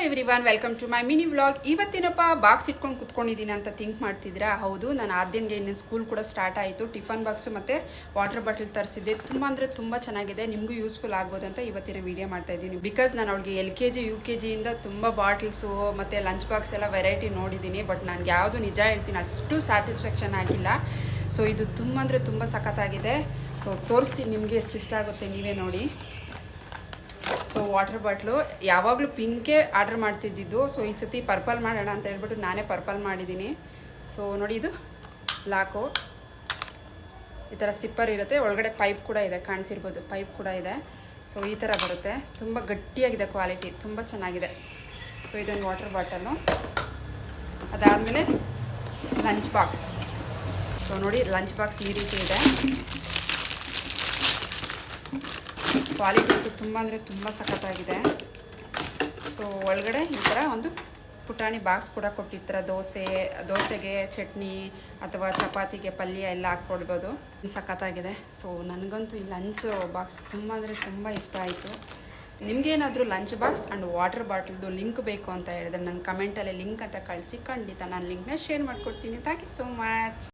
Everyone, welcome to my mini vlog. ಇವತ್ತೇನಪ್ಪ box ಇಟ್ಕೊಂಡು ಕುತ್ಕೊಂಡಿದ್ದೀನಿ ಅಂತ ಥಿಂಕ್ ಮಾಡ್ತಿದ್ದೀರಾ? ಹೌದು, ನಾನು ಆದ್ಯನ್ಗೆ ಇನ್ನು ಸ್ಕೂಲ್ ಕೂಡ ಸ್ಟಾರ್ಟ್ ಆಯಿತು. ಟಿಫನ್ ಬಾಕ್ಸು ಮತ್ತು ವಾಟರ್ ಬಾಟಲ್ ತರಿಸಿದ್ದೆ. ತುಂಬ ಅಂದರೆ ತುಂಬ ಚೆನ್ನಾಗಿದೆ, ನಿಮಗೂ ಯೂಸ್ಫುಲ್ ಆಗ್ಬೋದು ಅಂತ ಇವತ್ತಿನ ವೀಡಿಯೋ ಮಾಡ್ತಾ ಇದ್ದೀನಿ. ಬಿಕಾಸ್ ನಾನು ಅವಳಿಗೆ LKG UKG ಇಂದ ತುಂಬ ಬಾಟಲ್ಸು ಮತ್ತು ಲಂಚ್ ಬಾಕ್ಸ್ ಎಲ್ಲ ವೆರೈಟಿ ನೋಡಿದ್ದೀನಿ. ಬಟ್ ನನಗೆ ಯಾವುದು ನಿಜ ಹೇಳ್ತೀನಿ ಅಷ್ಟು ಸ್ಯಾಟಿಸ್ಫ್ಯಾಕ್ಷನ್ ಆಗಿಲ್ಲ. ಸೊ ಇದು ತುಂಬ ಅಂದರೆ ತುಂಬ ಸಖತ್ತಾಗಿದೆ. ಸೊ ತೋರಿಸ್ತೀನಿ ನಿಮಗೆ, ಎಷ್ಟು ಇಷ್ಟ ಆಗುತ್ತೆ ನೀವೇ ನೋಡಿ. ಸೊ ವಾಟರ್ ಬಾಟ್ಲು ಯಾವಾಗಲೂ ಪಿಂಕೇ ಆರ್ಡ್ರ್ ಮಾಡ್ತಿದ್ದಿದ್ದು. ಸೊ ಈ ಸತಿ ಪರ್ಪಲ್ ಮಾಡೋಣ ಅಂತ ಹೇಳ್ಬಿಟ್ಟು ನಾನೇ ಪರ್ಪಲ್ ಮಾಡಿದ್ದೀನಿ. ಸೊ ನೋಡಿ, ಇದು ಲಾಕು ಈ ಥರ ಸಿಪ್ಪರ್ ಇರುತ್ತೆ, ಒಳಗಡೆ ಪೈಪ್ ಕೂಡ ಇದೆ, ಕಾಣ್ತಿರ್ಬೋದು, ಪೈಪ್ ಕೂಡ ಇದೆ. ಸೊ ಈ ಥರ ಬರುತ್ತೆ, ತುಂಬ ಗಟ್ಟಿಯಾಗಿದೆ, ಕ್ವಾಲಿಟಿ ತುಂಬ ಚೆನ್ನಾಗಿದೆ. ಸೊ ಇದೊಂದು ವಾಟರ್ ಬಾಟಲು. ಅದಾದಮೇಲೆ ಲಂಚ್ ಬಾಕ್ಸ್. ಸೊ ನೋಡಿ, ಲಂಚ್ ಬಾಕ್ಸ್ ಈ ರೀತಿ ಇದೆ. ಕ್ವಾಲಿಟಿ ಅಂತೂ ತುಂಬ ಅಂದರೆ ತುಂಬ ಸಖತ್ತಾಗಿದೆ. ಸೊ ಒಳಗಡೆ ಈ ಥರ ಒಂದು ಪುಟಾಣಿ ಬಾಕ್ಸ್ ಕೂಡ ಕೊಟ್ಟಿರ್ತಾರೆ. ದೋಸೆಗೆ ಚಟ್ನಿ ಅಥವಾ ಚಪಾತಿಗೆ ಪಲ್ಯ ಎಲ್ಲ ಹಾಕ್ಕೊಡ್ಬೋದು. ಸಖತ್ತಾಗಿದೆ. ಸೊ ನನಗಂತೂ ಈ ಲಂಚ್ ಬಾಕ್ಸ್ ತುಂಬ ಅಂದರೆ ತುಂಬ ಇಷ್ಟ ಆಯಿತು. ನಿಮಗೇನಾದರೂ ಲಂಚ್ ಬಾಕ್ಸ್ ಆ್ಯಂಡ್ ವಾಟರ್ ಬಾಟಲ್ದು ಲಿಂಕ್ ಬೇಕು ಅಂತ ಹೇಳಿದ್ರೆ ನನ್ನ ಕಮೆಂಟಲ್ಲಿ ಲಿಂಕ್ ಅಂತ ಕಳಿಸಿ, ಖಂಡಿತ ನಾನು ಲಿಂಕ್ನ ಶೇರ್ ಮಾಡಿಕೊಡ್ತೀನಿ. Thank you so much.